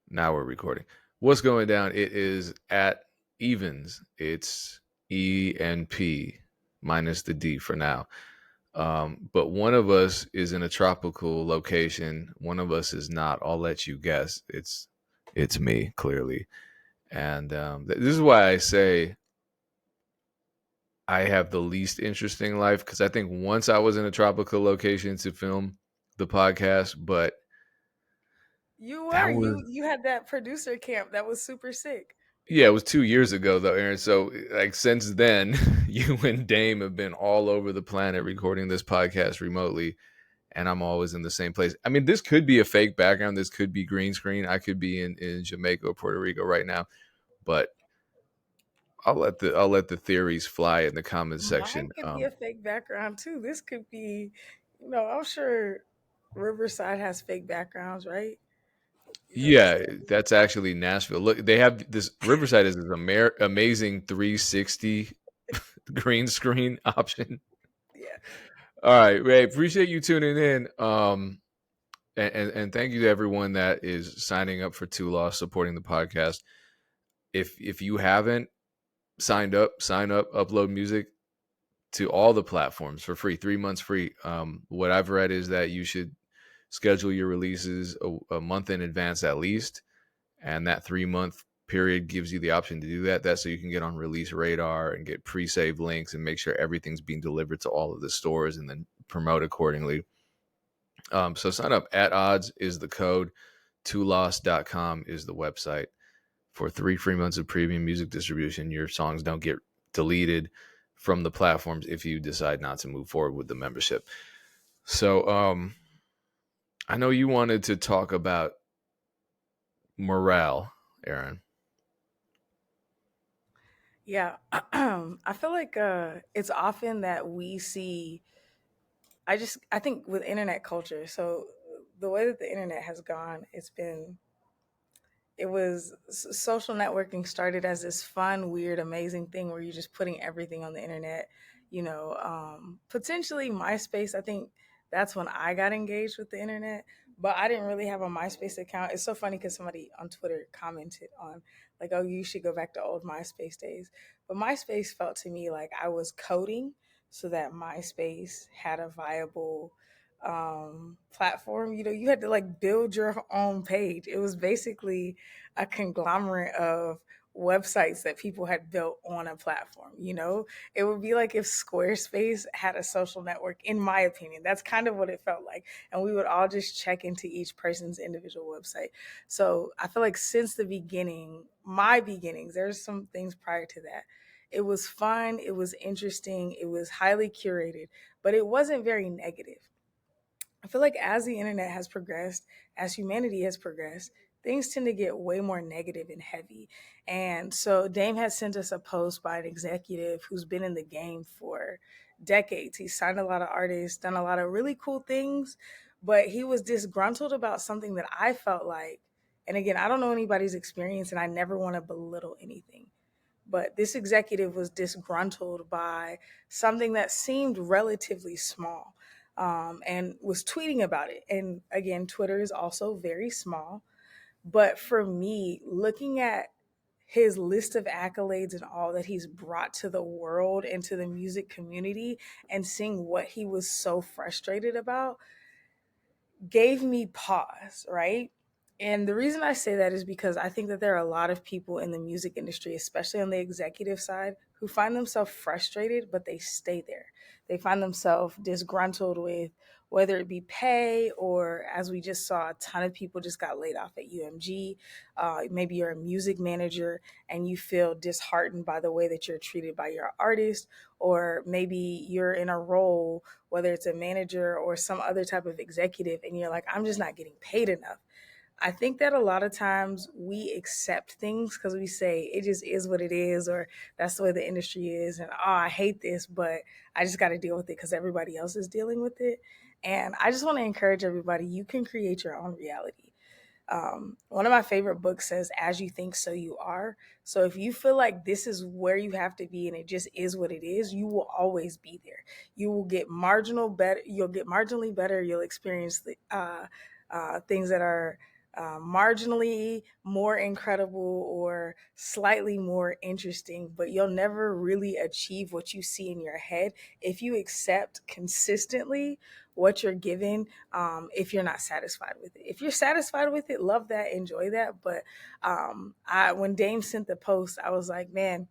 Now we're recording. What's going down? It is at Evens. It's ENP minus the D for now. But one of us is in a tropical location. One of us is not. I'll let you guess. It's me, clearly. And this is why I say I have the least interesting life, because I think once I was in a tropical location to film the podcast, but You that were was you had that producer camp that was super sick. yeah, it was 2 years ago though, Aaron. So like since then, you and Dame have been all over the planet recording this podcast remotely, and I'm always in the same place. I mean, this could be a fake background. This could be green screen. I could be in Jamaica or Puerto Rico right now, but I'll let the theories fly in the comments Mine section. could be a fake background too. This could be, I'm sure Riverside has fake backgrounds, right? Yeah, that's actually Nashville. Look, they have this Riverside is this amazing 360 green screen option. Yeah. All right, Ray, appreciate you tuning in. And thank you to everyone that is signing up for Two Lost, supporting the podcast. If you haven't signed up, sign up, upload music to all the platforms for free, 3 months free. What I've read is that you should schedule your releases a month in advance at least, and that 3 month period gives you the option to do that. That's so you can get on release radar and get pre-save links and make sure everything's being delivered to all of the stores and then promote accordingly. So sign up. At odds is the code. Tolost.com is the website for 3 free months of premium music distribution. Your songs don't get deleted from the platforms if you decide not to move forward with the membership. So I know you wanted to talk about morale, Aaron. Yeah. I feel like it's often that we see I think with internet culture, so the way that the internet has gone, social networking started as this fun, weird, amazing thing where you're just putting everything on the internet. Potentially MySpace. I think that's when I got engaged with the internet, but I didn't really have a MySpace account. It's so funny because somebody on Twitter commented on like, "Oh, you should go back to old MySpace days." But MySpace felt to me like I was coding so that MySpace had a viable platform. You had to like build your own page. It was basically a conglomerate of websites that people had built on a platform. It would be like if Squarespace had a social network, in my opinion. That's kind of what it felt like. And we would all just check into each person's individual website. So I feel like since the beginning, my beginnings, there's some things prior to that. It was fun, it was interesting, it was highly curated, but it wasn't very negative. I feel like as the internet has progressed, as humanity has progressed, things tend to get way more negative and heavy. And so Dame has sent us a post by an executive who's been in the game for decades. He's signed a lot of artists, done a lot of really cool things, but he was disgruntled about something that I felt like, and again, I don't know anybody's experience and I never want to belittle anything. But this executive was disgruntled by something that seemed relatively small, and was tweeting about it. And again, Twitter is also very small. But for me, looking at his list of accolades and all that he's brought to the world and to the music community and seeing what he was so frustrated about gave me pause, right? And the reason I say that is because I think that there are a lot of people in the music industry, especially on the executive side, who find themselves frustrated, but they stay there. They find themselves disgruntled with whether it be pay or, as we just saw, a ton of people just got laid off at UMG. Maybe you're a music manager and you feel disheartened by the way that you're treated by your artist, or maybe you're in a role, whether it's a manager or some other type of executive, and you're like, I'm just not getting paid enough. I think that a lot of times we accept things because we say it just is what it is, or that's the way the industry is, and I hate this, but I just got to deal with it because everybody else is dealing with it. And I just want to encourage everybody: you can create your own reality. One of my favorite books says, "As you think, so you are." So if you feel like this is where you have to be and it just is what it is, you will always be there. You will get marginal better. You'll get marginally better. You'll experience the things that are marginally more incredible or slightly more interesting, but you'll never really achieve what you see in your head if you accept consistently what you're given. If you're not satisfied with it, if you're satisfied with it, love that, enjoy that. But when Dame sent the post, I was like, man,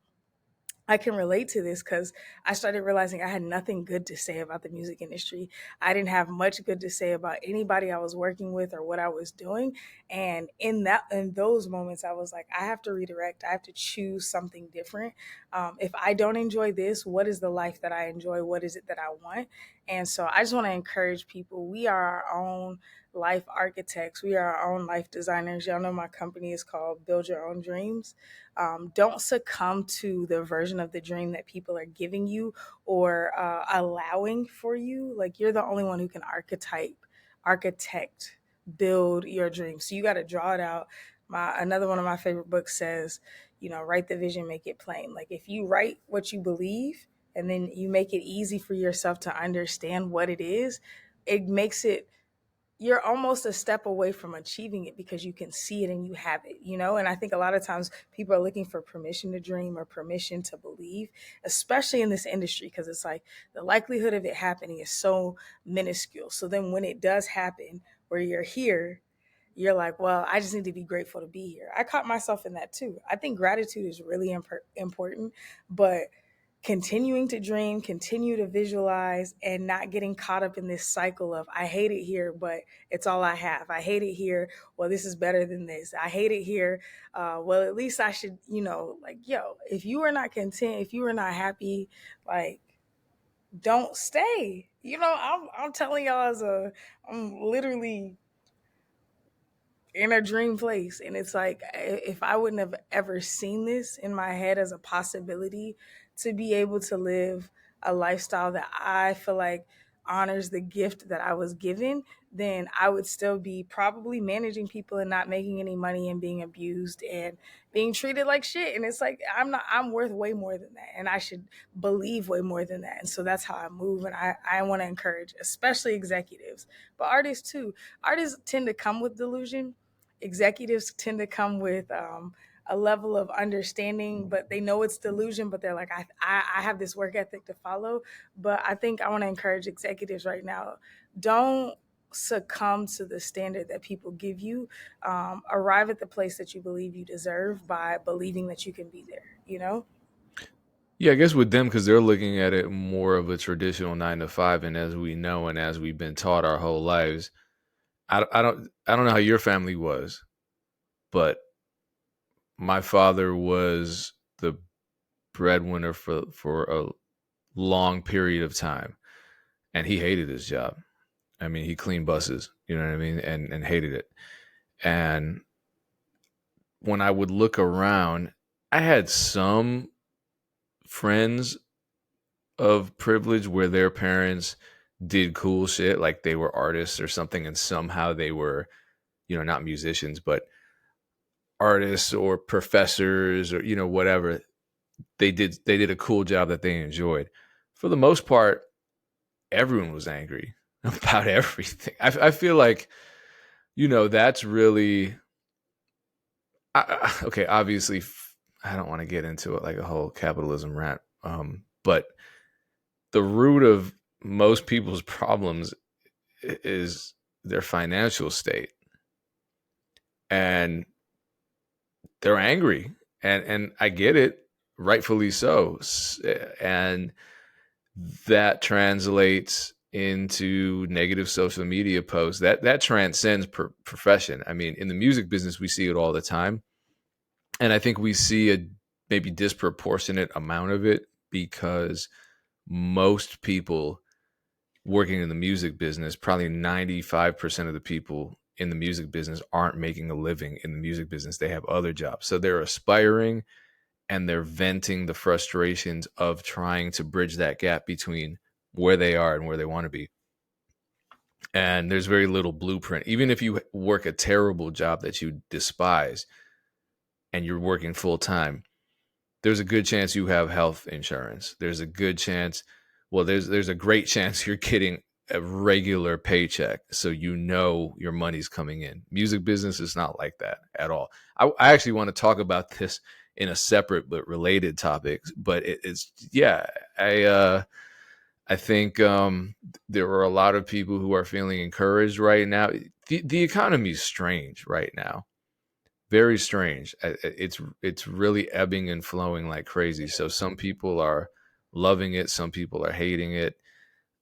I can relate to this because I started realizing I had nothing good to say about the music industry. I didn't have much good to say about anybody I was working with or what I was doing. And in those moments, I was like, I have to redirect. I have to choose something different. If I don't enjoy this, what is the life that I enjoy? What is it that I want? And so I just want to encourage people. We are our own life architects. We are our own life designers. Y'all know my company is called Build Your Own Dreams. Don't succumb to the version of the dream that people are giving you or allowing for you. Like, you're the only one who can architect, build your dream. So you got to draw it out. Another one of my favorite books says, write the vision, make it plain. Like, if you write what you believe and then you make it easy for yourself to understand what it is, it makes it, you're almost a step away from achieving it because you can see it and you have it. And I think a lot of times people are looking for permission to dream or permission to believe, especially in this industry, because it's like the likelihood of it happening is so minuscule. So then when it does happen, where you're here, you're like, well, I just need to be grateful to be here. I caught myself in that too. I think gratitude is really important, but continuing to dream, continue to visualize, and not getting caught up in this cycle of, I hate it here, but it's all I have. I hate it here. Well, this is better than this. I hate it here. Well, at least I should, like, yo, if you are not content, if you are not happy, like, don't stay. I'm telling y'all I'm literally in a dream place. And it's like, if I wouldn't have ever seen this in my head as a possibility to be able to live a lifestyle that I feel like honors the gift that I was given, then I would still be probably managing people and not making any money and being abused and being treated like shit. And it's like, I'm worth way more than that. And I should believe way more than that. And so that's how I move. And I want to encourage, especially executives, but artists too. Artists tend to come with delusion. Executives tend to come with a level of understanding, but they know it's delusion, but they're like, I have this work ethic to follow. But I think I want to encourage executives right now, don't succumb to the standard that people give you. Arrive at the place that you believe you deserve by believing that you can be there. Yeah, I guess with them, because they're looking at it more of a traditional 9 to 5, and as we know, and as we've been taught our whole lives, I don't know how your family was, but my father was the breadwinner for a long period of time, and he hated his job. I mean, he cleaned buses, you know what I mean, and hated it. And when I would look around, I had some friends of privilege where their parents did cool shit, like they were artists or something, and somehow they were, not musicians, but artists or professors or whatever. They did a cool job that they enjoyed. For the most part, everyone was angry about everything. I feel like that's really okay. Obviously, I don't want to get into it like a whole capitalism rant, but the root of most people's problems is their financial state, and they're angry, and I get it, rightfully so, and that translates into negative social media posts that transcends profession. I mean, in the music business, we see it all the time, and I think we see a maybe disproportionate amount of it because most people working in the music business, probably 95% of the people in the music business aren't making a living in the music business. They have other jobs. So they're aspiring and they're venting the frustrations of trying to bridge that gap between where they are and where they want to be. And there's very little blueprint. Even if you work a terrible job that you despise and you're working full time, there's a good chance you have health insurance. There's a good chance, well, there's a great chance you're getting a regular paycheck, so you know your money's coming in. Music business is not like that at all. I actually want to talk about this in a separate but related topic, but it's yeah. I think there are a lot of people who are feeling encouraged right now. The economy is strange right now, very strange. It's really ebbing and flowing like crazy. So some people are loving it, some people are hating it.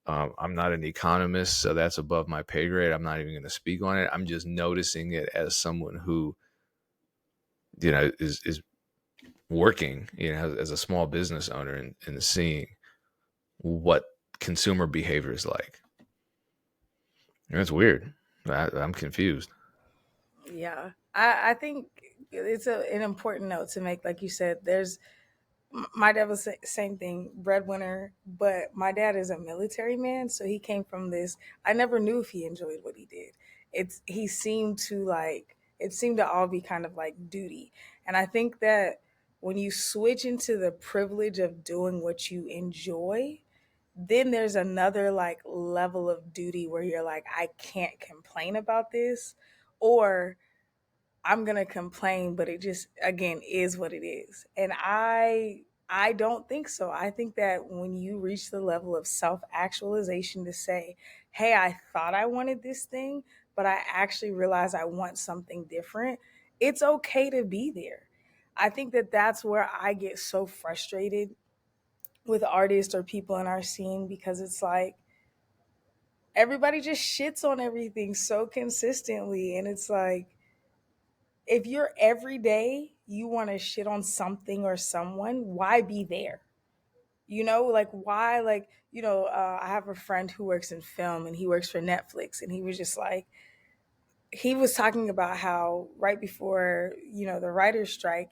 I'm not an economist, so that's above my pay grade. I'm not even going to speak on it. I'm just noticing it as someone who, is working, as a small business owner, and seeing what consumer behavior is like. And it's weird. I'm confused. Yeah, I think it's an important note to make. Like you said, my dad was same thing, breadwinner, but my dad is a military man, so he came from this. I never knew if he enjoyed what he did. He seemed to like it seemed to all be kind of like duty, and I think that when you switch into the privilege of doing what you enjoy, then there's another like level of duty where you're like, I can't complain about this, or I'm gonna complain, but it just again is what it is. And I don't think so. I think that when you reach the level of self actualization to say, hey, I thought I wanted this thing, but I actually realize I want something different, it's okay to be there. I think that that's where I get so frustrated with artists or people in our scene because it's like everybody just shits on everything so consistently. And it's like, if you're every day you want to shit on something or someone, why be there? Like why, like, I have a friend who works in film and he works for Netflix, and he was just like, he was talking about how right before the writer's strike,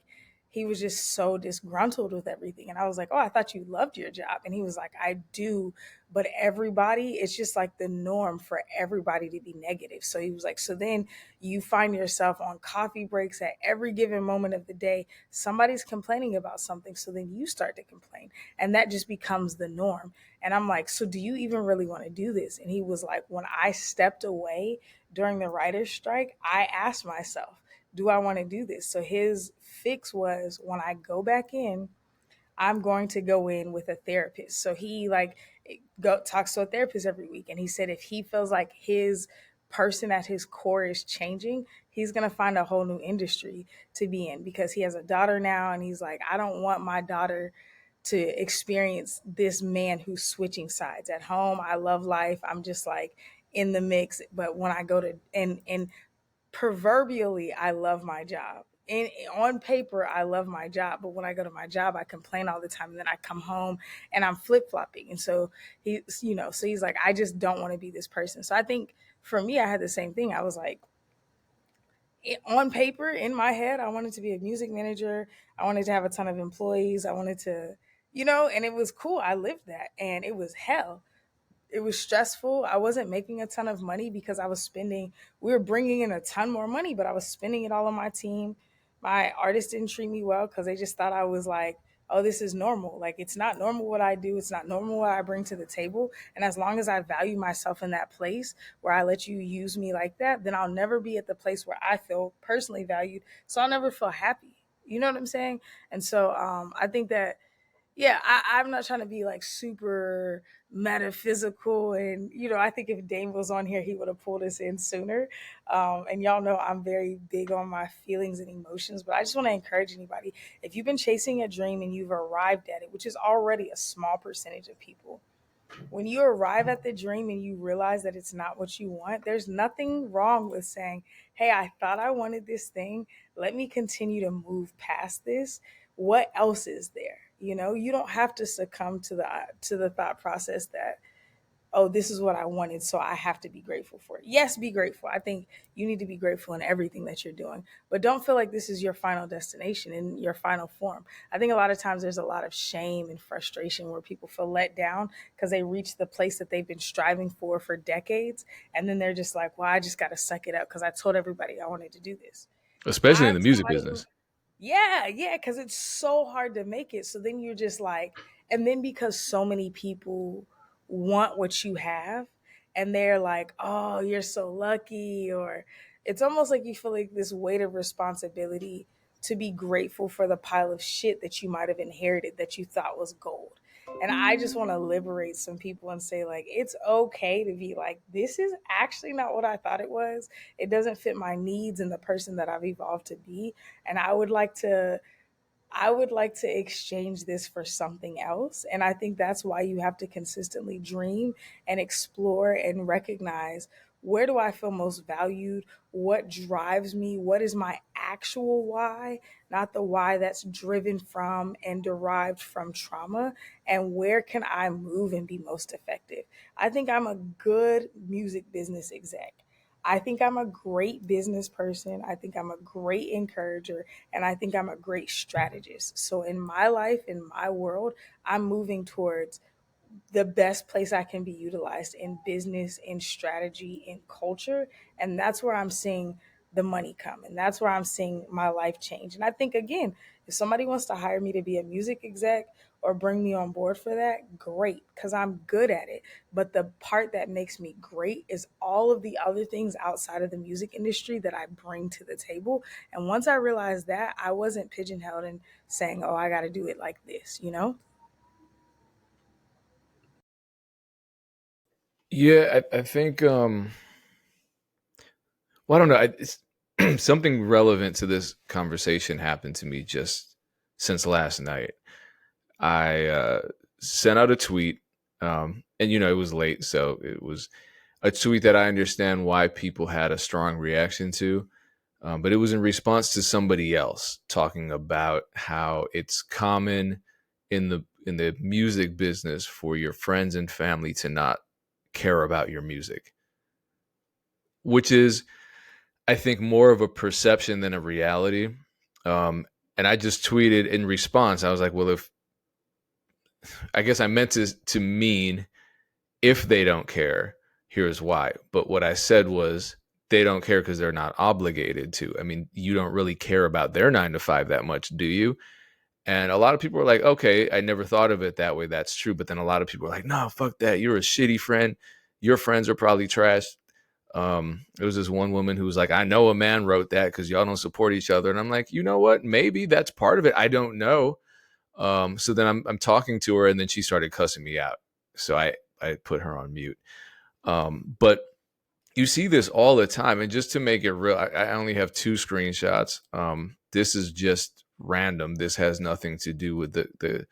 he was just so disgruntled with everything, and I was like, oh, I thought you loved your job. And he was like, I do, but everybody, it's just like the norm for everybody to be negative. So he was like, so then you find yourself on coffee breaks at every given moment of the day, somebody's complaining about something, so then you start to complain, and that just becomes the norm. And I'm like, so do you even really want to do this? And he was like, when I stepped away during the writer's strike, I asked myself, do I want to do this? So his fix was, when I go back in, I'm going to go in with a therapist. So he like talks to a therapist every week. And he said if he feels like his person at his core is changing, he's going to find a whole new industry to be in, because he has a daughter now. And he's like, I don't want my daughter to experience this man who's switching sides. At home, I love life, I'm just like in the mix. But when I go to, and proverbially, I love my job. And on paper, I love my job, but when I go to my job, I complain all the time. And then I come home and I'm flip flopping. And so so he's like, I just don't want to be this person. So I think for me, I had the same thing. I was like, on paper, in my head, I wanted to be a music manager. I wanted to have a ton of employees. I wanted to, and it was cool. I lived that, and it was hell. It was stressful. I wasn't making a ton of money because we were bringing in a ton more money, but I was spending it all on my team. My artists didn't treat me well because they just thought I was like, oh, this is normal. Like, it's not normal what I do. It's not normal what I bring to the table. And as long as I value myself in that place where I let you use me like that, then I'll never be at the place where I feel personally valued. So I'll never feel happy. You know what I'm saying? And so I think that, yeah, I'm not trying to be like super metaphysical. And, I think if Dame was on here, he would have pulled us in sooner. And y'all know I'm very big on my feelings and emotions, but I just want to encourage anybody. If you've been chasing a dream and you've arrived at it, which is already a small percentage of people, when you arrive at the dream and you realize that it's not what you want, there's nothing wrong with saying, hey, I thought I wanted this thing. Let me continue to move past this. What else is there? You don't have to succumb to the thought process that, oh, this is what I wanted, so I have to be grateful for it. Yes, be grateful. I think you need to be grateful in everything that you're doing, but don't feel like this is your final destination in your final form. I think a lot of times there's a lot of shame and frustration where people feel let down because they reach the place that they've been striving for decades. And then they're just like, well, I just got to suck it up because I told everybody I wanted to do this. Especially in I'm the music somebody who, business. yeah, because it's so hard to make it. So then and then because so many people want what you have, and they're like, oh, you're so lucky, or it's almost like you feel like this weight of responsibility to be grateful for the pile of shit that you might have inherited that you thought was gold. And I just want to liberate some people and say, like, it's okay to be like, this is actually not what I thought it was. It doesn't fit my needs and the person that I've evolved to be. And I would like to exchange this for something else. And I think that's why you have to consistently dream and explore and recognize, where do I feel most valued? What drives me? What is my actual why? Not the why that's driven from and derived from trauma. And where can I move and be most effective? I think I'm a good music business exec. I think I'm a great business person. I think I'm a great encourager, and I think I'm a great strategist. So in my life, in my world, I'm moving towards the best place I can be utilized in business, in strategy, in culture. And that's where I'm seeing the money come. And that's where I'm seeing my life change. And I think, again, if somebody wants to hire me to be a music exec or bring me on board for that, great, because I'm good at it. But the part that makes me great is all of the other things outside of the music industry that I bring to the table. And once I realized that, I wasn't pigeonholed and saying, oh, I got to do it like this, you know? Yeah, I think well, I don't know. It's something relevant to this conversation happened to me just since last night. I sent out a tweet, and it was late, so it was a tweet that I understand why people had a strong reaction to, but it was in response to somebody else talking about how it's common in the music business for your friends and family to not care about your music, which is, I think, more of a perception than a reality. Um, and I just tweeted in response. I was like, well, if I guess I meant to mean, if they don't care, here's why. But what I said was, they don't care because they're not obligated to. I mean, you don't really care about their 9 to 5 that much, do you? And a lot of people are like, okay, I never thought of it that way. That's true. But then a lot of people are like, no, fuck that. You're a shitty friend. Your friends are probably trash. There was this one woman who was like, I know a man wrote that because y'all don't support each other. And I'm like, you know what? Maybe that's part of it. I don't know. So then I'm talking to her, and then she started cussing me out. So I put her on mute. But you see this all the time. And just to make it real, I only have 2 screenshots. This is just random. This has nothing to do with the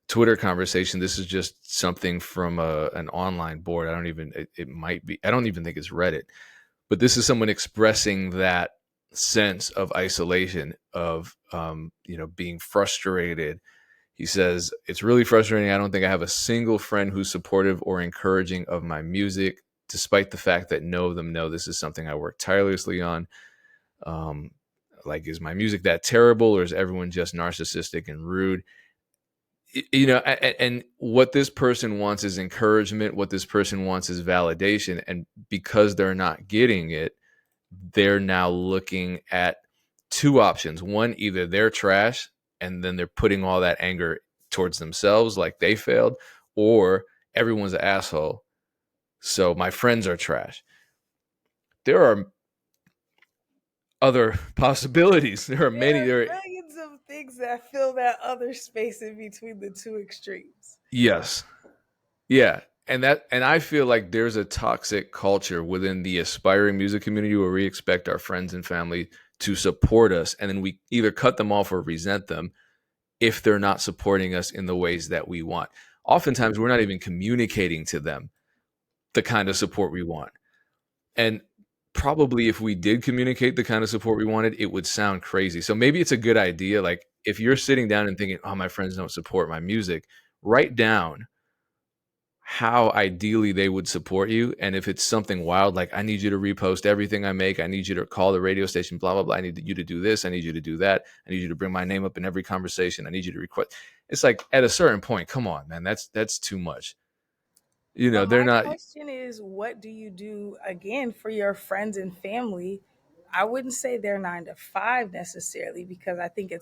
Twitter conversation. This is just something from an online board. It might be, I don't even think it's Reddit, but this is someone expressing that sense of isolation, of, being frustrated. He says, it's really frustrating. I don't think I have a single friend who's supportive or encouraging of my music, despite the fact that no of them know this is something I work tirelessly on. Um, like, is my music that terrible, or is everyone just narcissistic and rude? And what this person wants is encouragement. What this person wants is validation. And because they're not getting it, they're now looking at 2 options. One, either they're trash and then they're putting all that anger towards themselves, like they failed, or everyone's an asshole, so my friends are trash. There are other possibilities. There are There many. are There are, millions of things that fill that other space in between the two extremes. yes. Yeah. And I feel like there's a toxic culture within the aspiring music community where we expect our friends and family to support us, and then we either cut them off or resent them if they're not supporting us in the ways that we want. Oftentimes, we're not even communicating to them the kind of support we want. And probably if we did communicate the kind of support we wanted, it would sound crazy. So maybe it's a good idea. Like, if you're sitting down and thinking, oh, my friends don't support my music, write down how ideally they would support you. And if it's something wild, like, I need you to repost everything I make, I need you to call the radio station, blah, blah, blah. I need you to do this. I need you to do that. I need you to bring my name up in every conversation. I need you to request. It's like, at a certain point, come on, man, that's too much. But They're my not. question is, what do you do again for your friends and family? I wouldn't say they're 9 to 5 necessarily, because I think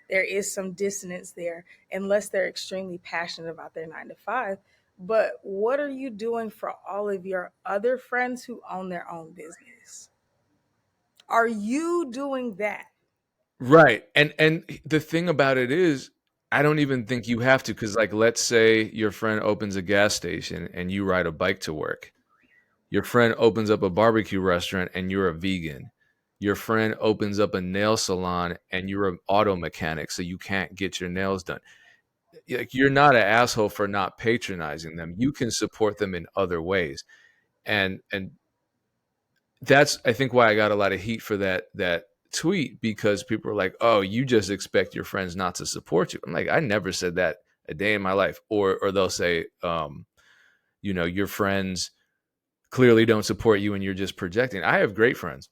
there is some dissonance there unless they're extremely passionate about their 9 to 5. But what are you doing for all of your other friends who own their own business? Are you doing that? Right. And the thing about it is, I don't even think you have to, because like let's say your friend opens a gas station and you ride a bike to work. Your friend opens up a barbecue restaurant and you're a vegan. Your friend opens up a nail salon and you're an auto mechanic, so you can't get your nails done. Like you're not an asshole for not patronizing them. You can support them in other ways. And that's I think why I got a lot of heat for that tweet, because people are like, "Oh, you just expect your friends not to support you." I'm like, I never said that a day in my life. Or they'll say, your friends clearly don't support you and you're just projecting. I have great friends.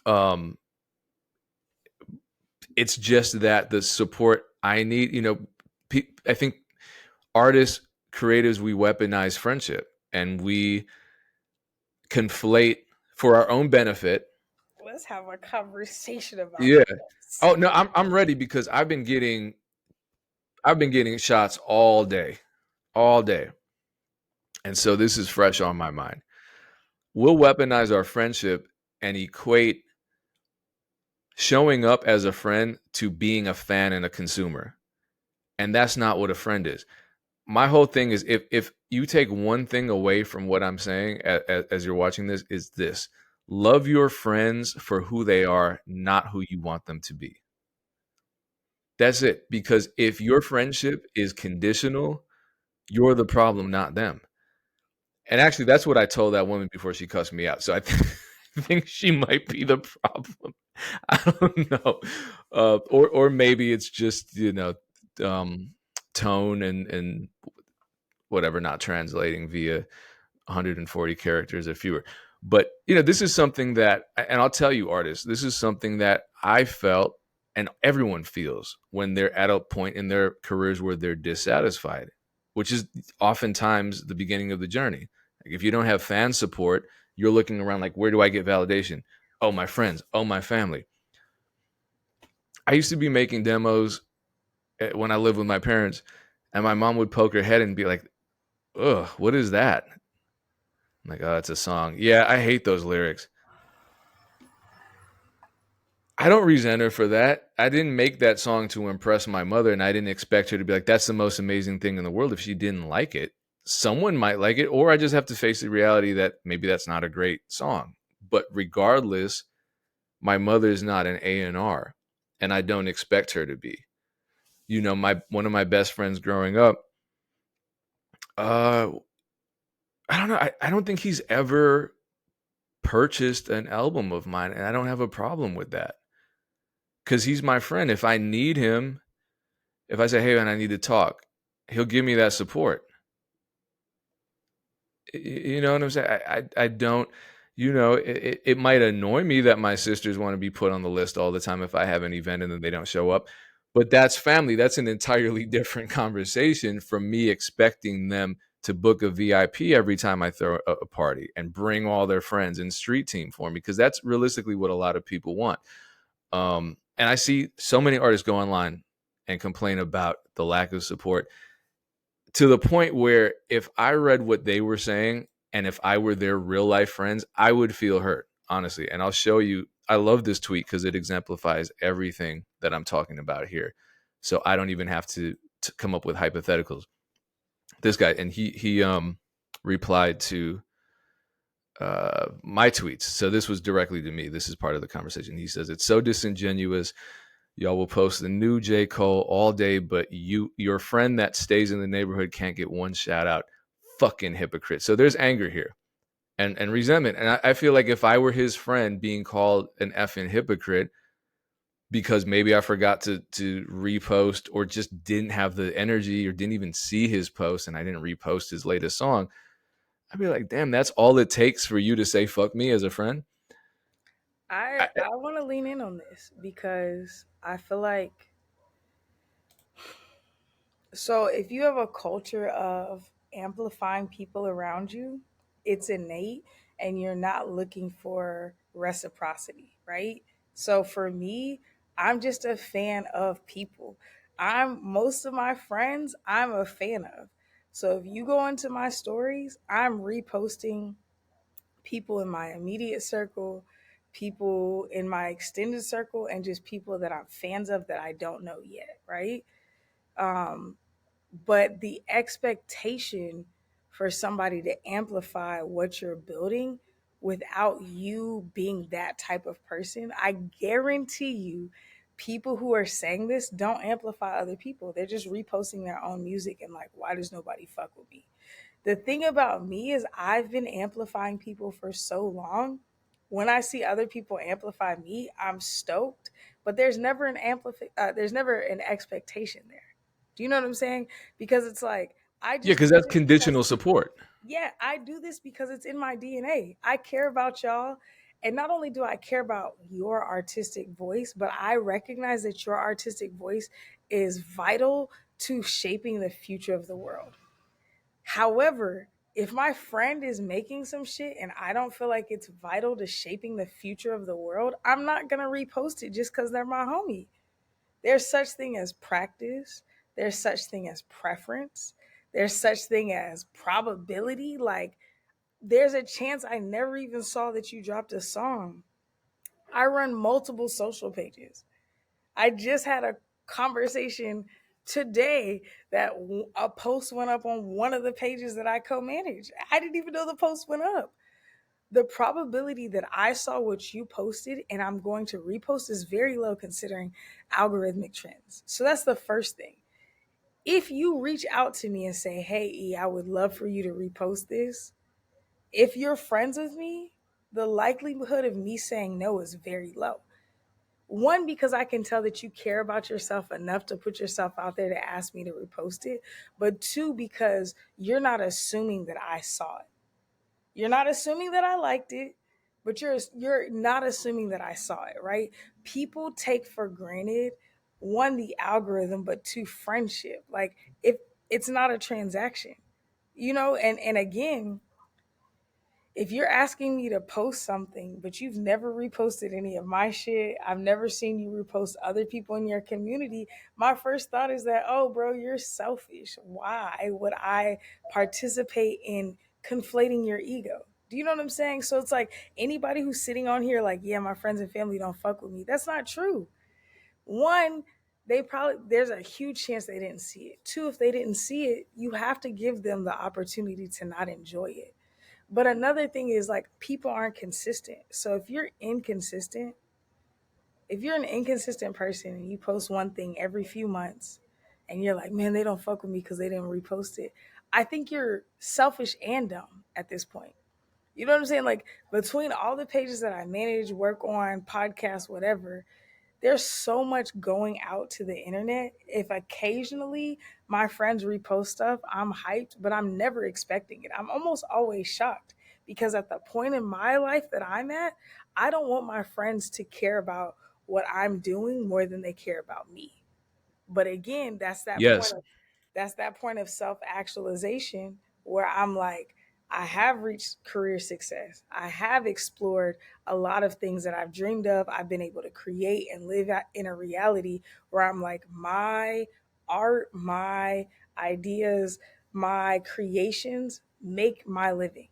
Um, it's just that the support I need, I think artists, creatives, we weaponize friendship and we conflate for our own benefit. Let's have a conversation about Yeah. this. Oh no, I'm ready because I've been getting shots all day, all day, and so this is fresh on my mind. We'll weaponize our friendship and equate showing up as a friend to being a fan and a consumer, and that's not what a friend is. My whole thing is, if you take one thing away from what I'm saying as you're watching this, is this: love your friends for who they are, not who you want them to be. That's it. Because if your friendship is conditional, you're the problem, not them. And actually, that's what I told that woman before she cussed me out. So I think she might be the problem. I don't know, or maybe it's just um, tone and whatever, not translating via 140 characters or fewer. But this is something that, and I'll tell you, artists, this is something that I felt, and everyone feels when they're at a point in their careers where they're dissatisfied, which is oftentimes the beginning of the journey. Like if you don't have fan support, you're looking around like, where do I get validation? Oh, my friends. Oh, my family. I used to be making demos when I lived with my parents, and my mom would poke her head and be like, "Ugh, what is that?" I'm like, "Oh, it's a song." Yeah, I hate those lyrics. I don't resent her for that. I didn't make that song to impress my mother, and I didn't expect her to be like, "That's the most amazing thing in the world." If she didn't like it, someone might like it, or I just have to face the reality that maybe that's not a great song. But regardless, my mother's not an A&R, and I don't expect her to be. My one of my best friends growing up, uh, I don't know. I don't think he's ever purchased an album of mine, and I don't have a problem with that because he's my friend. If I need him, if I say, "Hey man, I need to talk," he'll give me that support. You know what I'm saying? I don't. It might annoy me that my sisters want to be put on the list all the time if I have an event and then they don't show up. But that's family. That's an entirely different conversation from me expecting them to book a VIP every time I throw a party and bring all their friends and street team for me, because that's realistically what a lot of people want. And I see so many artists go online and complain about the lack of support, to the point where if I read what they were saying and if I were their real life friends, I would feel hurt, honestly. And I'll show you. I love this tweet because it exemplifies everything that I'm talking about here. So I don't even have to come up with hypotheticals. This guy, and he replied to my tweets. So this was directly to me. This is part of the conversation. He says, "It's so disingenuous. Y'all will post the new J. Cole all day, but your friend that stays in the neighborhood can't get one shout out. Fucking hypocrite." So there's anger here and resentment. And I feel like if I were his friend being called an effing hypocrite because maybe I forgot to repost, or just didn't have the energy, or didn't even see his post and I didn't repost his latest song, I'd be like, damn, that's all it takes for you to say fuck me as a friend? I want to lean in on this because I feel like, so if you have a culture of amplifying people around you, it's innate and you're not looking for reciprocity, right? So for me, I'm just a fan of people. I'm most of my friends I'm a fan of. So if you go into my stories, I'm reposting people in my immediate circle, people in my extended circle, and just people that I'm fans of that I don't know yet, right? Um, but the expectation for somebody to amplify what you're building without you being that type of person, I guarantee you, people who are saying this don't amplify other people. They're just reposting their own music and like, why does nobody fuck with me? The thing about me is I've been amplifying people for so long. When I see other people amplify me, I'm stoked, but there's never an expectation there. Do you know what I'm saying? Because it's like I Yeah, just because do that's it because conditional support. yeah, I do this because it's in my DNA. I care about y'all. And not only do I care about your artistic voice, but I recognize that your artistic voice is vital to shaping the future of the world. However, if my friend is making some shit and I don't feel like it's vital to shaping the future of the world, I'm not going to repost it just because they're my homie. There's such thing as practice. There's such thing as preference. There's such thing as probability. Like there's a chance I never even saw that you dropped a song. I run multiple social pages. I just had a conversation today that a post went up on one of the pages that I co-manage. I didn't even know the post went up. The probability that I saw what you posted and I'm going to repost is very low considering algorithmic trends. So that's the first thing. If you reach out to me and say, "Hey, E, I would love for you to repost this," if you're friends with me, the likelihood of me saying no is very low. One, because I can tell that you care about yourself enough to put yourself out there to ask me to repost it. But two, because you're not assuming that I saw it. You're not assuming that I liked it, but you're not assuming that I saw it, right? People take for granted one, the algorithm, but two, friendship. Like if it's not a transaction, and again, if you're asking me to post something, but you've never reposted any of my shit, I've never seen you repost other people in your community, my first thought is that, oh, bro, you're selfish. Why would I participate in conflating your ego? Do you know what I'm saying? So it's like anybody who's sitting on here, like, yeah, my friends and family don't fuck with me. That's not true. One, there's a huge chance they didn't see it. Two, if they didn't see it, you have to give them the opportunity to not enjoy it. But another thing is like people aren't consistent. So if you're an inconsistent person and you post one thing every few months and you're like, man, they don't fuck with me because they didn't repost it, I think you're selfish and dumb at this point. You know what I'm saying? Like between all the pages that I manage, work on, podcast, whatever, there's so much going out to the internet. If occasionally my friends repost stuff, I'm hyped, but I'm never expecting it. I'm almost always shocked because at the point in my life that I'm at, I don't want my friends to care about what I'm doing more than they care about me. But again, Yes. that's that point of self-actualization where I'm like, I have reached career success. I have explored a lot of things that I've dreamed of. I've been able to create and live in a reality where I'm like, my art, my ideas, my creations make my living.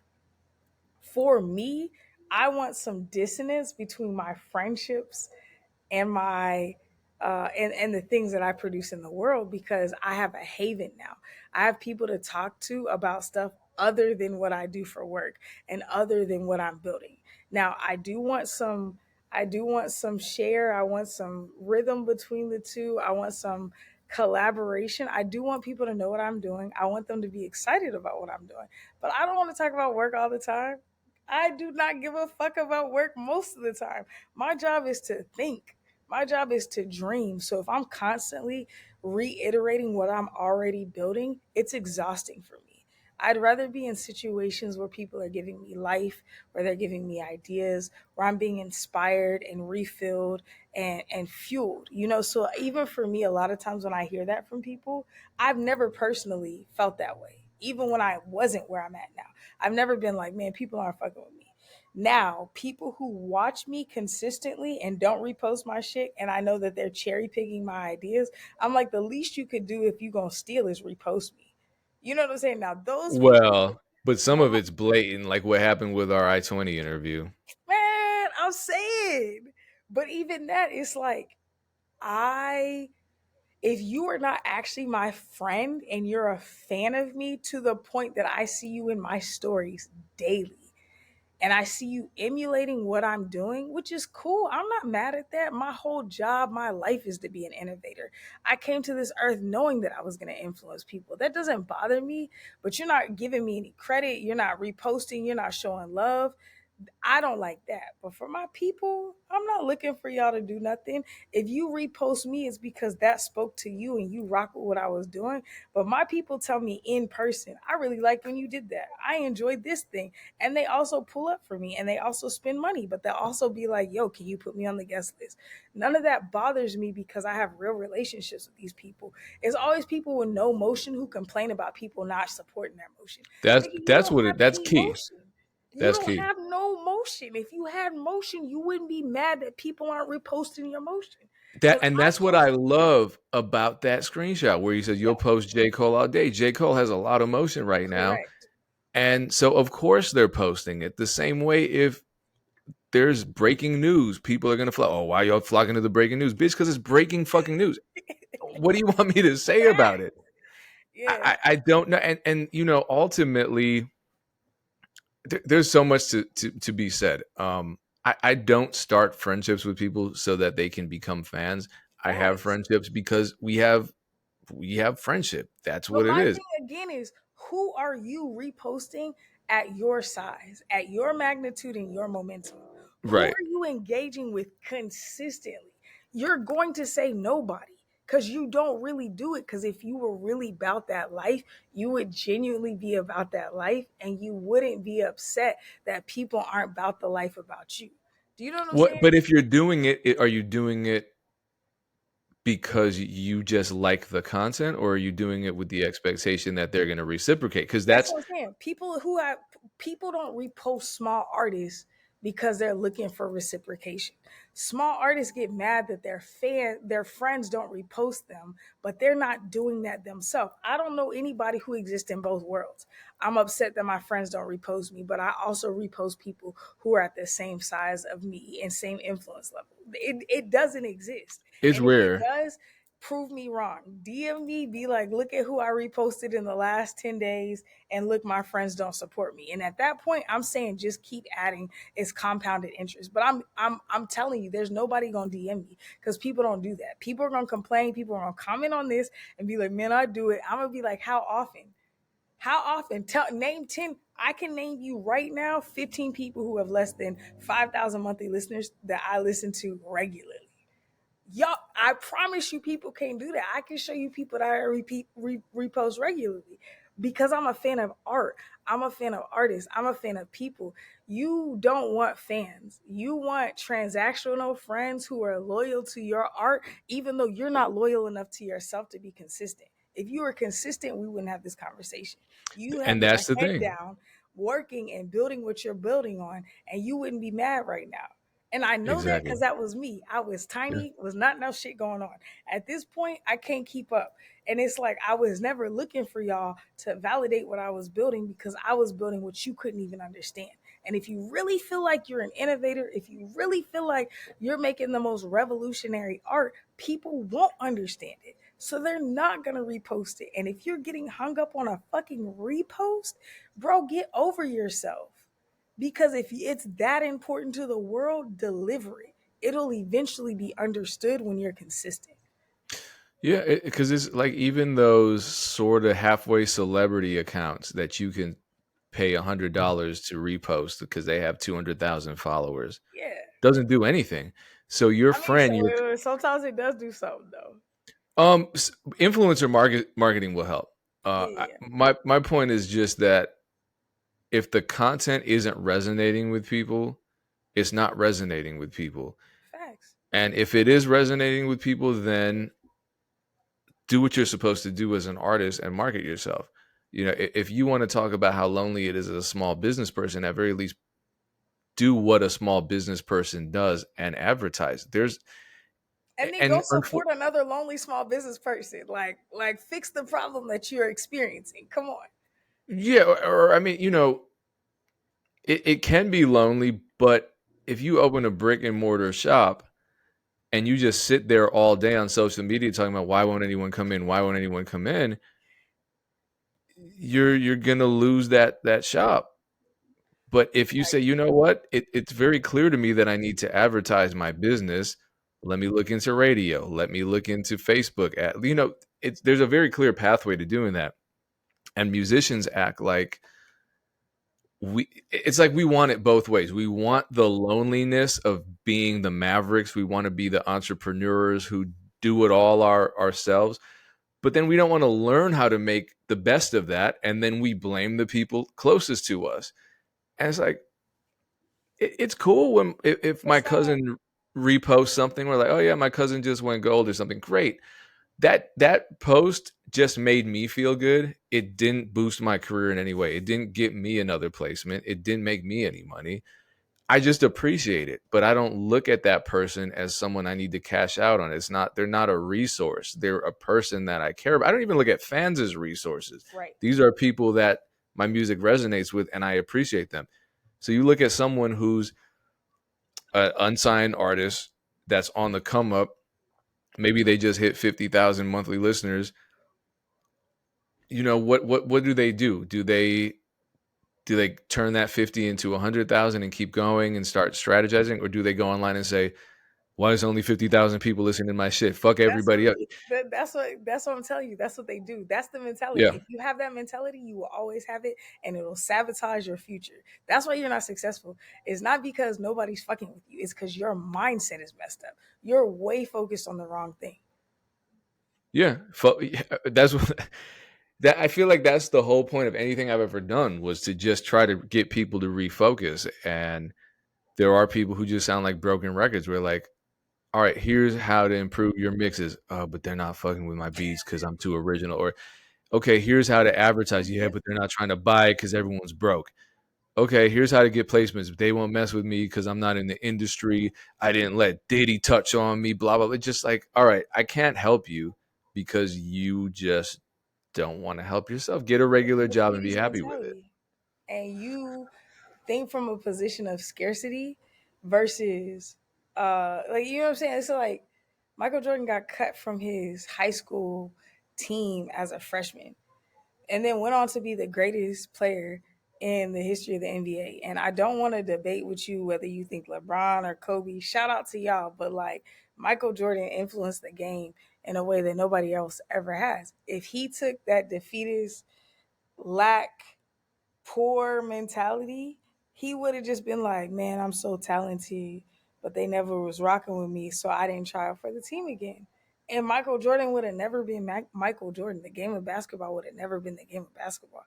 For me, I want some dissonance between my friendships and my and the things that I produce in the world because I have a haven now. I have people to talk to about stuff other than what I do for work and other than what I'm building. Now, I do want some share, I want some rhythm between the two. I want some collaboration. I do want people to know what I'm doing. I want them to be excited about what I'm doing. But I don't want to talk about work all the time. I do not give a fuck about work most of the time. My job is to think. My job is to dream. So if I'm constantly reiterating what I'm already building, it's exhausting for me. I'd rather be in situations where people are giving me life, where they're giving me ideas, where I'm being inspired and refilled and fueled. So even for me, a lot of times when I hear that from people, I've never personally felt that way. Even when I wasn't where I'm at now. I've never been like, man, people aren't fucking with me. Now, people who watch me consistently and don't repost my shit, and I know that they're cherry picking my ideas, I'm like, the least you could do if you gonna steal is repost me. You know what I'm saying? Now those people, Well, but some my of it's blatant, like what happened with our I-20 interview. man, I'm saying. But even that, it's like I if you are not actually my friend and you're a fan of me to the point that I see you in my stories daily and I see you emulating what I'm doing, which is cool. I'm not mad at that. My whole job, my life is to be an innovator. I came to this earth knowing that I was going to influence people. That doesn't bother me, but you're not giving me any credit. You're not reposting. You're not showing love. I don't like that. But for my people, I'm not looking for y'all to do nothing. If you repost me, it's because that spoke to you and you rock with what I was doing. But my people tell me in person, I really like when you did that. I enjoyed this thing. And they also pull up for me and they also spend money, but they'll also be like, yo, can you put me on the guest list? None of that bothers me because I have real relationships with these people. It's always people with no motion who complain about people not supporting their motion. Nigga, you That's don't what have that's any key. motion. You That's don't key. have no motion. If you had motion, you wouldn't be mad that people aren't reposting your motion. That Because and I that's what I post, love about that screenshot where you said yeah, you'll post J. Cole all day. J. Cole has a lot of motion right now. correct. And so of course they're posting it. The same way if there's breaking news, people are gonna flock. Oh, why y'all flocking to the breaking news? Bitch, because it's breaking fucking news. What do you want me to say about Fact. it? Yeah. I don't know. And you know, ultimately there's so much to be said. I don't start friendships with people so that they can become fans. I have Facts. friendships because we have friendship. That's But what it my is. thing again is who are you reposting at your size, at your magnitude, and your momentum? Who Right. are you engaging with consistently? You're going to say nobody because you don't really do it. Because if you were really about that life, you would genuinely be about that life and you wouldn't be upset that people aren't about the life about you. Do you know what I'm What? saying? But if you're doing it, are you doing it because you just like the content, or are you doing it with the expectation that they're going to reciprocate? Because That's that's what I'm saying. People don't repost small artists because they're looking for reciprocation. Small artists get mad that their friends don't repost them, but they're not doing that themselves. I don't know anybody who exists in both worlds. I'm upset that my friends don't repost me, but I also repost people who are at the same size of me and same influence level. It doesn't exist. it's And if it rare. does, prove me wrong. DM me, be like, look at who I reposted in the last 10 days, and look, my friends don't support me. And at that point, I'm saying just keep adding. It's compounded interest. But I'm telling you, there's nobody gonna DM me because people don't do that. People are gonna complain, people are gonna comment on this and be like, man, I do it. I'm gonna be like, how often? How often? Name 10. I can name you right now 15 people who have less than 5,000 monthly listeners that I listen to regularly. Y'all, I promise you, people can't do that. I can show you people that I repost regularly because I'm a fan of art. I'm a fan of artists. I'm a fan of people. You don't want fans. You want transactional friends who are loyal to your art, even though you're not loyal enough to yourself to be consistent. If you were consistent, we wouldn't have this conversation. You have And your that's the head thing. down, working and building what you're building on, and you wouldn't be mad right now. And I know that Exactly. because that was me. I was Yeah. tiny, was not enough shit going on. At this point, I can't keep up. And it's like I was never looking for y'all to validate what I was building because I was building what you couldn't even understand. And if you really feel like you're an innovator, if you really feel like you're making the most revolutionary art, people won't understand it. So they're not going to repost it. And if you're getting hung up on a fucking repost, bro, get over yourself. Because if it's that important to the world, deliver it. It'll eventually be understood when you're consistent. Yeah, because it's like even those sort of halfway celebrity accounts that you can pay $100 to repost because they have 200,000 followers Yeah. doesn't do anything. So your I mean, so, friend, your sometimes it does do something though. influencer marketing will help. Yeah, yeah, yeah. My point is just that if the content isn't resonating with people, it's not resonating with people. Facts. And if it is resonating with people, then do what you're supposed to do as an artist and market yourself. You know, if you want to talk about how lonely it is as a small business person, at very least do what a small business person does and advertise. And then go and support another lonely small business person. Like fix the problem that you're experiencing. Come on. yeah, or I mean, it can be lonely, but if you open a brick and mortar shop and you just sit there all day on social media talking about why won't anyone come in, why won't anyone come in, you're gonna lose that shop. But if you say, Right. you know what, it's very clear to me that I need to advertise my business. Let me look into radio. Let me look into Facebook. It's there's a very clear pathway to doing that. And musicians act like it's like we want it both ways. We want the loneliness of being the mavericks. We want to be the entrepreneurs who do it all ourselves. But then we don't want to learn how to make the best of that. And then we blame the people closest to us. And it's like, it's cool when if my It's not. cousin reposts something, we're like, oh yeah, my cousin just went gold or something. Great. That post just made me feel good. It didn't boost my career in any way. It didn't get me another placement. It didn't make me any money. I just appreciate it, but I don't look at that person as someone I need to cash out on. They're not a resource. They're a person that I care about. I don't even look at fans as resources. Right. These are people that my music resonates with and I appreciate them. So you look at someone who's an unsigned artist that's on the come up. Maybe they just hit 50,000 monthly listeners. What do they do? Do they turn that 50 into 100,000 and keep going and start strategizing, or do they go online and say, why is only 50,000 people listening to my shit? Fuck That's what everybody up. that's what I'm telling you. That's what they do. That's the mentality. Yeah. If you have that mentality, you will always have it, and it'll sabotage your future. That's why you're not successful. It's not because nobody's fucking with you. It's because your mindset is messed up. You're way focused on the wrong thing. Yeah. Yeah, that's what that I feel like that's the whole point of anything I've ever done was to just try to get people to refocus. And there are people who just sound like broken records. We're like, all right, here's how to improve your mixes. But they're not fucking with my beats because I'm too original. Or okay, here's how to advertise. Yeah, but they're not trying to buy it because everyone's broke. Okay, here's how to get placements. They won't mess with me because I'm not in the industry. I didn't let Diddy touch on me, blah, blah, blah. Just like, all right, I can't help you because you just don't want to help yourself. Get a regular But job you and be use happy with it. mentality, and you think from a position of scarcity versus like you know what I'm saying? It's like Michael Jordan got cut from his high school team as a freshman and then went on to be the greatest player in the history of the NBA. And I don't want to debate with you whether you think LeBron or Kobe. Shout out to y'all, but like Michael Jordan influenced the game in a way that nobody else ever has. If he took that defeatist, lack, poor mentality, he would have just been like, "Man, I'm so talented, but they never was rocking with me, so I didn't try out for the team again." And Michael Jordan would have never been Michael Jordan. The game of basketball would have never been the game of basketball.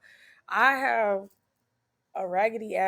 I have a raggedy ass